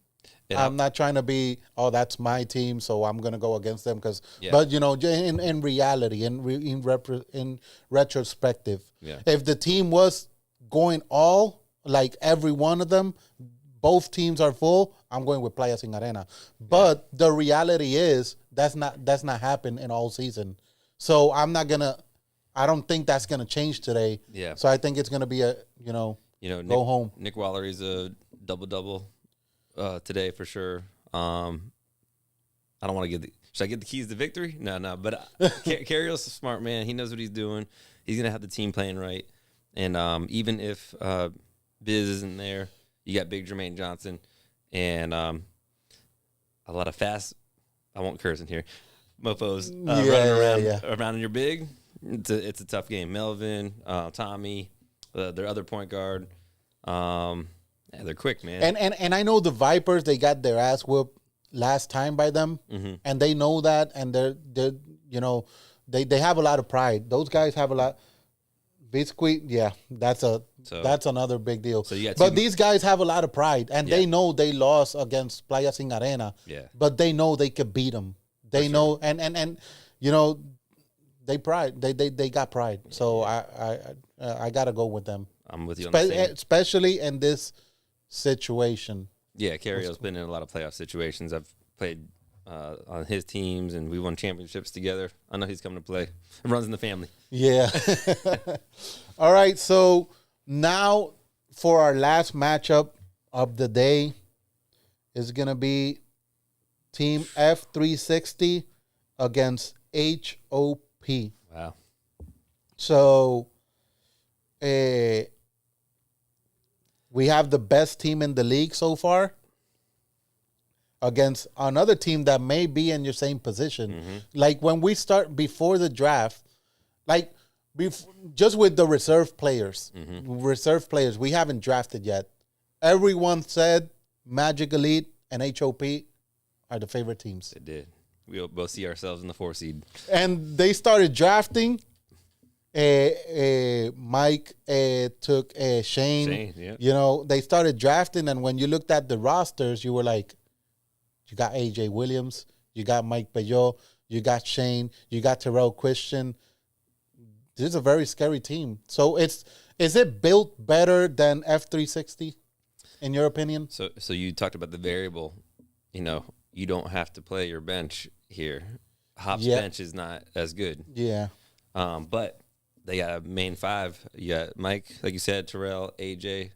Yeah. I'm not trying to be, that's my team, so I'm going to go against them. Yeah. But, in reality, in retrospective, if the team was going all, like every one of them, both teams are full, I'm going with Playa Sin Arena. But the reality is that's not happened in all season. So I don't think that's going to change today. Yeah. So I think it's going to be go home. Nick Wallery's a double-double today for sure. I don't want to should I get the keys to victory? No. But Carrio's a smart man. He knows what he's doing. He's going to have the team playing right. And even if Biz isn't there, you got Big Jermaine Johnson and a lot of fast, I won't curse in here, mofos running around in your big. It's a tough game. Melvin, Tommy, their other point guard. They're quick, man. And I know the Vipers, they got their ass whooped last time by them, and they know that, and they're they have a lot of pride. Those guys have a lot. Biscuit, that's another big deal. So but these guys have a lot of pride, and they know they lost against Playa Sin Arena. Yeah. But they know they could beat them. They know, and they pride. They got pride. So I gotta go with them. I'm with you on the same. Especially in this situation. Yeah, Carrio's been in a lot of playoff situations. I've played on his teams, and we won championships together. I know he's coming to play. It runs in the family. Yeah. All right. So now for our last matchup of the day is going to be Team F360 against HOP. Wow. So we have the best team in the league so far against another team that may be in your same position. Like when we start before the draft, just with the reserve players, we haven't drafted yet. Everyone said Magic Elite and HOP are the favorite teams. They did. We'll both see ourselves in the 4 seed. And they started drafting. Mike took Shane. Yeah. They started drafting, and when you looked at the rosters, you were like, you got AJ Williams, you got Mike Peugeot, you got Shane, you got Terrell Christian. This is a very scary team. So is it built better than F360, in your opinion? So you talked about the variable. You don't have to play your bench here. Hop's bench is not as good. Yeah. But they got a main 5. You got Mike, like you said, Terrell, AJ.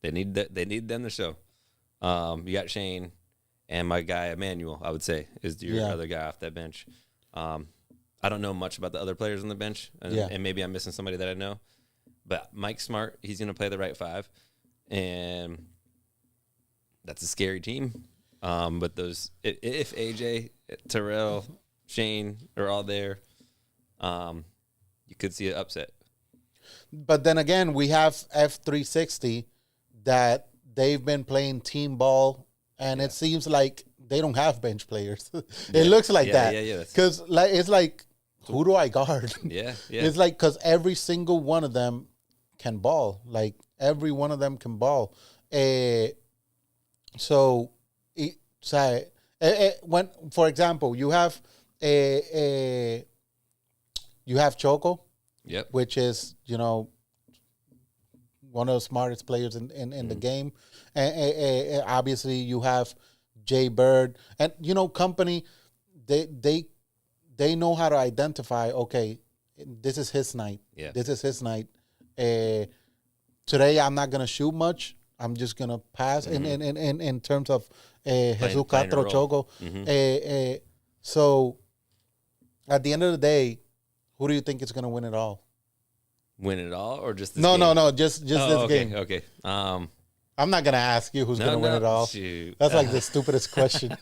They need them to show. You got Shane, and my guy Emmanuel, I would say, is your other guy off that bench. I don't know much about the other players on the bench, and maybe I'm missing somebody that I know. But Mike's smart. He's going to play the right 5, and that's a scary team. But if AJ, Terrell, Shane are all there, you could see an upset. But then again, we have F360 that they've been playing team ball, and it seems like they don't have bench players. It looks like that. Yeah. Because it's like, who do I guard? Yeah. It's like because every single one of them can ball. Like every one of them can ball. So, when, for example, you have Choco, Yep. which is one of the smartest players in the game. And obviously, you have Jay Bird, and company. They know how to identify. Okay, this is his night. Yeah. This is his night. Today, I'm not gonna shoot much. I'm just gonna pass in terms of Jesus playing a Castro role. Choco. So at the end of the day, who do you think is gonna win it all? Win it all or just this No, game? just Oh, this okay, game. Okay. I'm not gonna ask you who's gonna win it all. Shoot. That's like the stupidest question.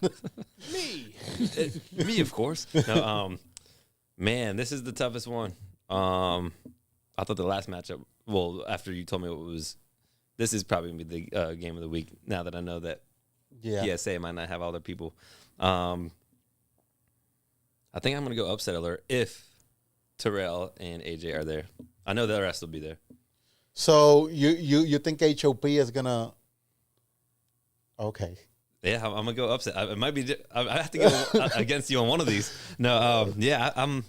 Me, of course. No, man, this is the toughest one. I thought the last matchup. Well, after you told me what it was, this is probably gonna be the game of the week. Now that I know that Yeah. PSA might not have all their people, I think I'm gonna go upset alert if Terrell and AJ are there. I know the rest will be there. So you think HOP is gonna? Okay. Yeah, I'm gonna go upset. It might be. I have to go against you on one of these. No, yeah, I'm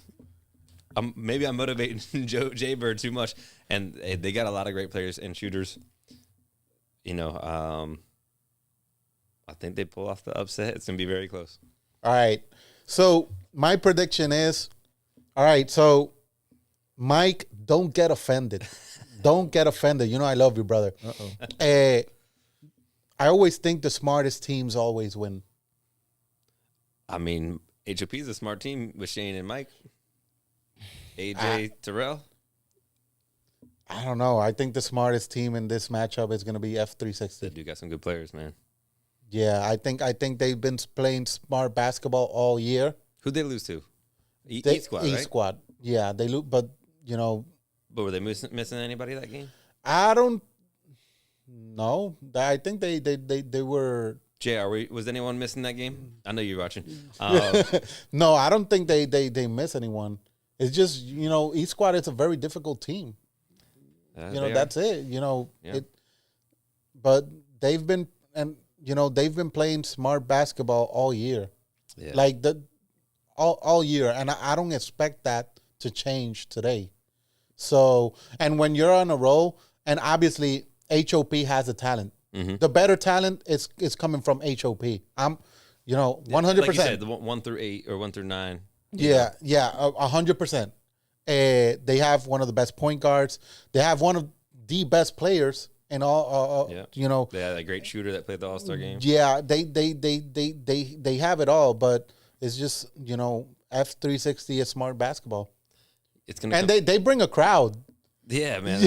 maybe I'm motivating Jay Bird too much, and they got a lot of great players and shooters. I think they pull off the upset. It's gonna be very close. All right. So my prediction is, all right. So Mike, don't get offended. Don't get offended. I love you, brother. I always think the smartest teams always win. I mean, HOP is a smart team with Shane and Mike. AJ Terrell. I don't know. I think the smartest team in this matchup is going to be They F360. do got some good players, man. Yeah, I think they've been playing smart basketball all year. Who'd they lose to? East Squad, East right? Squad. Yeah, they lose, but But were they missing anybody that game? I don't know. I think they were. JR, was anyone missing that game? I know you're watching. No, I don't think they miss anyone. It's just East Squad is a very difficult team. That's it. Yeah. But they've been playing smart basketball all year, Yeah. like all year, and I don't expect that to change today. So, and when you're on a roll, and obviously HOP has a talent. Mm-hmm. The better talent is coming from HOP. I'm, 100%. Like you said, the 1 through 8 or 1 through 9. Yeah, 100%. They have one of the best point guards. They have one of the best players in all. Yeah. They had a great shooter that played the All-Star game. Yeah, they have it all, but it's just F360 is smart basketball, It's gonna and they bring a crowd. yeah, man.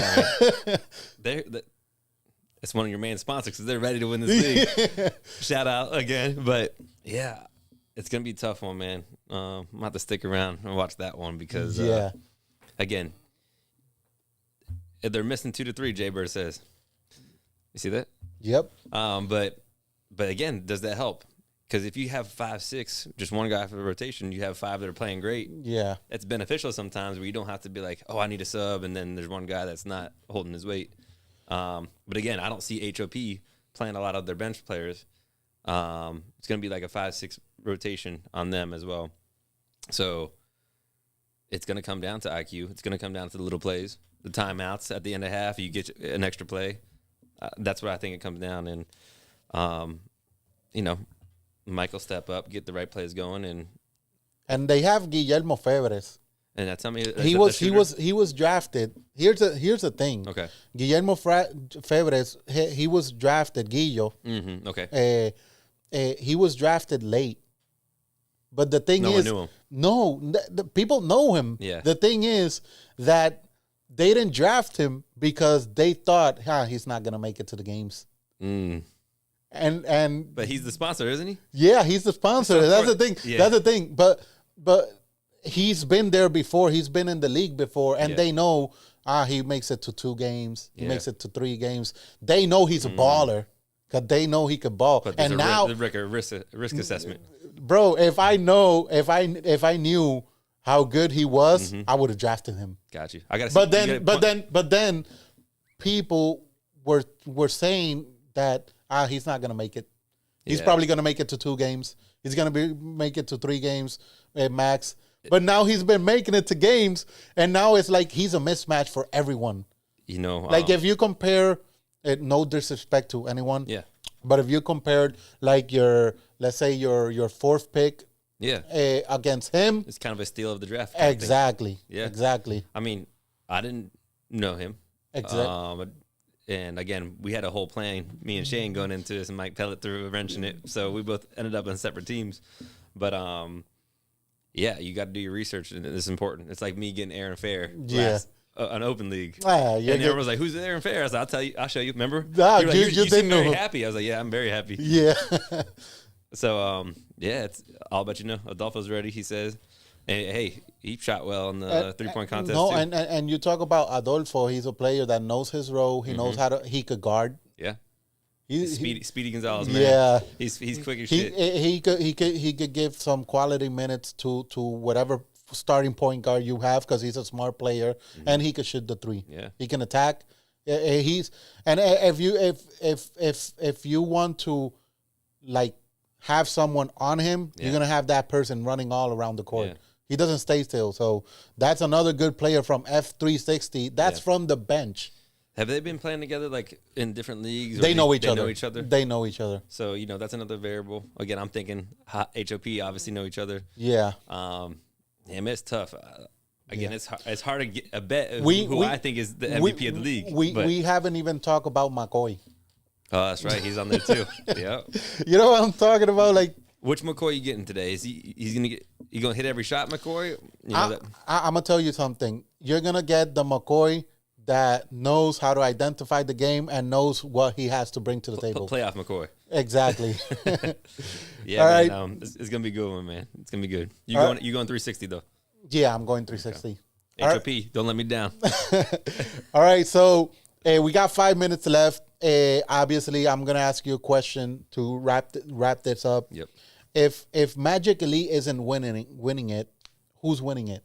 It's one of your main sponsors because they're ready to win this league. Shout out again, but yeah, it's gonna be a tough one, man. I'm gonna have to stick around and watch that one because again, if they're missing 2 to 3, Jay Bird says. You see that? Yep. But again, does that help? Because if you have 5, 6, just one guy for the rotation, you have 5 that are playing great. Yeah. It's beneficial sometimes where you don't have to be like, oh, I need a sub, and then there's one guy that's not holding his weight. But again, I don't see HOP playing a lot of their bench players. It's going to be like a 5, 6 rotation on them as well. So it's going to come down to IQ. It's going to come down to the little plays, the timeouts at the end of half. You get an extra play. That's what I think it comes down. And, Mike will step up, get the right plays going, And they have Guillermo Febres. and that's something He was drafted. Here's the thing. Okay. Guillermo Febres, he was drafted. Guillo. Mm-hmm. Okay. He was drafted late. But the thing No one is, knew him. no, the people know him. Yeah. The thing is that they didn't draft him because they thought, he's not gonna make it to the games. Mm. And But he's the sponsor, isn't he? yeah, he's the sponsor. So That's the thing. yeah. That's the thing. But he's been there before. He's been in the league before, and Yeah. they know he makes it to 2 games. He Yeah. makes it to 3 games. They know he's a baller because they know he could ball. But there's And a risk assessment. bro, if I knew how good he was, I would have drafted him. Got you. I got. But then, people were saying that he's not gonna make it. He's probably gonna make it to 2 games. He's gonna make it to 3 games at max. But now he's been making it to games, and now it's like he's a mismatch for everyone. You know, Like if you compare, no disrespect to anyone, yeah, but if you compared like let's say your 4th pick, yeah, against him, it's kind of a steal of the draft. exactly, Yeah. exactly, I mean, I didn't know him. exactly. And again, we had a whole plan, me and Shane, going into this, and Mike Pellet threw a wrench in it. So we both ended up on separate teams. But yeah, you got to do your research, and it's important. It's like me getting Aaron Fair last, an open league. And everyone was like, "Who's Aaron Fair?" I was like, "I'll tell you. I'll show you." Remember? Nah, you you seem didn't know very him. happy. I was like, "Yeah, I'm very happy." Yeah. So yeah, it's all about Adolfo's ready. He says, "Hey, he shot well in the 3-point contest." No, too. and you talk about Adolfo. He's a player that knows his role. He knows he could guard. Yeah. He's Speedy Gonzalez, man. Yeah. He's quick as shit. He could give some quality minutes to whatever starting point guard you have, because he's a smart player, and he could shoot the 3. Yeah. He can attack. If you want to like have someone on him, you're gonna have that person running all around the court. Yeah. He doesn't stay still. So that's another good player from F360. That's from the bench. Have they been playing together like in different leagues? Or They know each They other. know each other. They know each other. So that's another variable. Again, I'm thinking HOP obviously know each other. Yeah. Damn, it's tough. Again, it's hard to get a bet of We- who we- I think is the MVP of the league. but- We haven't even talked about McCoy. oh, that's right. He's on there too. Yeah. You know what I'm talking about? Like, Which McCoy you getting today? Is he's gonna hit every shot, McCoy? You know I'm gonna tell you something. You're gonna get the McCoy that knows how to identify the game and knows what he has to bring to the table. playoff McCoy. Exactly. Yeah, All man, right. it's gonna be a good one, man. It's gonna be good. You All going 360 though. Yeah, I'm going 360. All HOP, don't let me down. All right, so we got 5 minutes left. Obviously, I'm gonna ask you a question to wrap this up. Yep. If Magic Elite isn't winning it, who's winning it?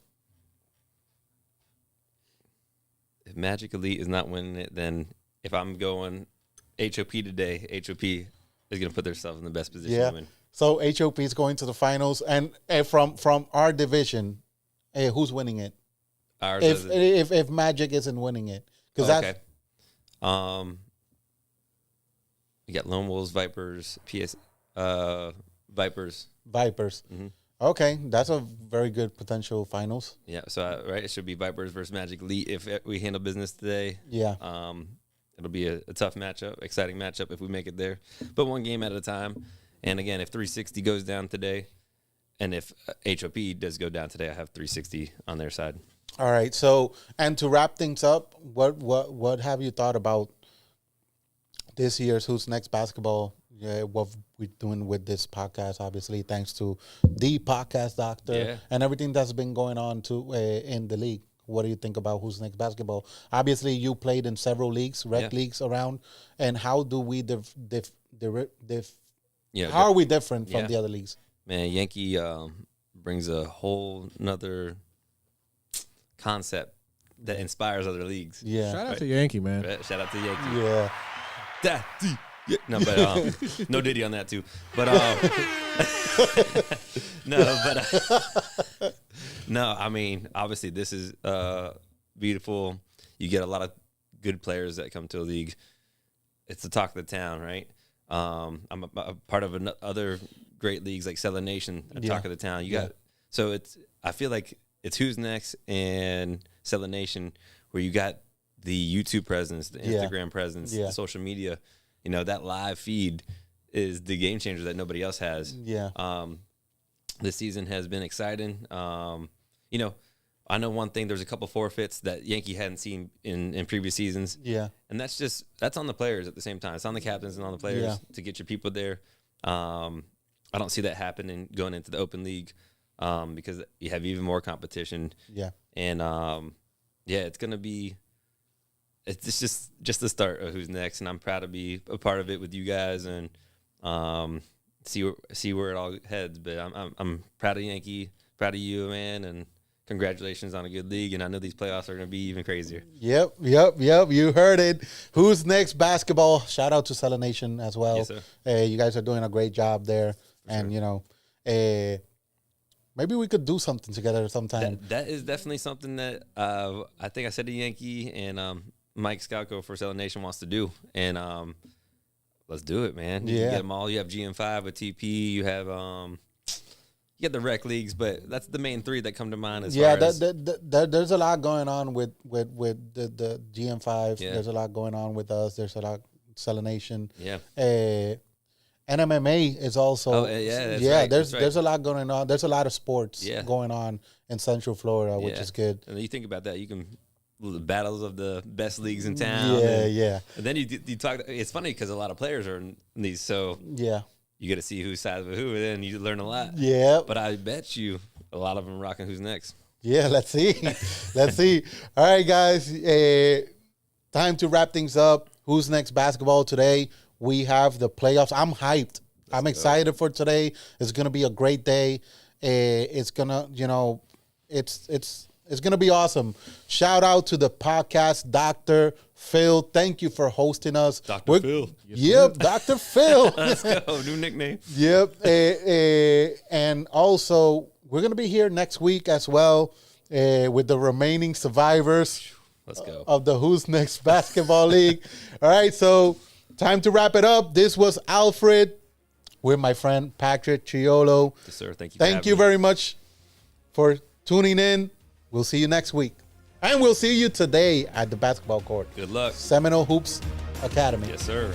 If Magic Elite is not winning it, then if I'm going HOP today, HOP is going to put themselves in the best position Yeah. to win. So HOP is going to the finals, and from our division, who's winning it? Ours If Magic isn't winning it, because okay. You got Lone Wolves, Vipers, Vipers. Vipers. Mhm. Okay, that's a very good potential finals. Yeah, so right, it should be Vipers versus Magic Elite if we handle business today. Yeah. It'll be a tough matchup, exciting matchup if we make it there, but one game at a time. And again, if 360 goes down today, and if HOP does go down today, I have 360 on their side. All right. So, and to wrap things up, what have you thought about this year's Who's Next basketball? Yeah, what we're doing with this podcast, obviously, thanks to the podcast doctor and everything that's been going on in the league. What do you think about Who's Next basketball? Obviously, you played in several leagues, leagues around, and how do we how are we different from the other leagues? Man, Yankee brings a whole nother concept that inspires other leagues. Yeah. Shout out to Yankee, man. Right? Shout out to Yankee. Yeah. No, but no Diddy on that too. But no, I mean, obviously this is beautiful. You get a lot of good players that come to a league. It's the talk of the town, right? I'm a part of other great leagues like Cellar Nation, talk of the town. So I feel like it's Who's Next and Cellar Nation, where you got the YouTube presence, the Instagram presence, the social media. You know, that live feed is the game changer that nobody else has. Yeah. This season has been exciting. You know, I know one thing, there's a couple forfeits that Yankee hadn't seen in previous seasons. Yeah. And that's on the players at the same time. It's on the captains and on the players to get your people there. I don't see that happening going into the open league because you have even more competition. Yeah. And it's going to be, it's just the start of Who's Next, and I'm proud to be a part of it with you guys and see where it all heads. But I'm proud of Yankee, proud of you, man, and congratulations on a good league, and I know these playoffs are going to be even crazier. Yep. You heard it. Who's next? Basketball. Shout out to Cella Nation as well. Yes, sir. You guys are doing a great job there, and maybe we could do something together sometime. That is definitely something that I think I said to Yankee and Mike Scalco for Cella Nation wants to do, and let's do it, man. You Yeah. get them all. You have GM5 with TP. You have you get the rec leagues, but that's the main three that come to mind. As far as there's a lot going on with the GM5. Yeah. There's a lot going on with us. There's a lot Cella Nation. yeah. NMMA is also Oh, yeah, that's right, There's that's right. a lot going on. There's a lot of sports Yeah. going on in Central Florida, which Yeah. is good. And then you think about that, you can the battles of the best leagues in town. Yeah. And then you talk. It's funny because a lot of players are in these, so Yeah. you get to see who's side with who, and then you learn a lot. Yeah. But I bet you a lot of them rocking who's next. Yeah, let's see. Let's see. All right, guys. Time to wrap things up. Who's next basketball today? We have the playoffs. I'm hyped. I'm excited for today. It's gonna be a great day. It's gonna, it's gonna be awesome. Shout out to the podcast, Dr. Phil. Thank you for hosting us. Dr. Phil. Yep, Dr. Phil. Let's go. New nickname. Yep. And also, we're going to be here next week as well with the remaining survivors Let's go. of the Who's Next Basketball League. All right, so time to wrap it up. This was Alfred with my friend Patrick Chiolo. Yes, sir. Thank you. Thank you very much for tuning in. We'll see you next week. And we'll see you today at the basketball court. Good luck. Seminole Hoops Academy. Yes, sir.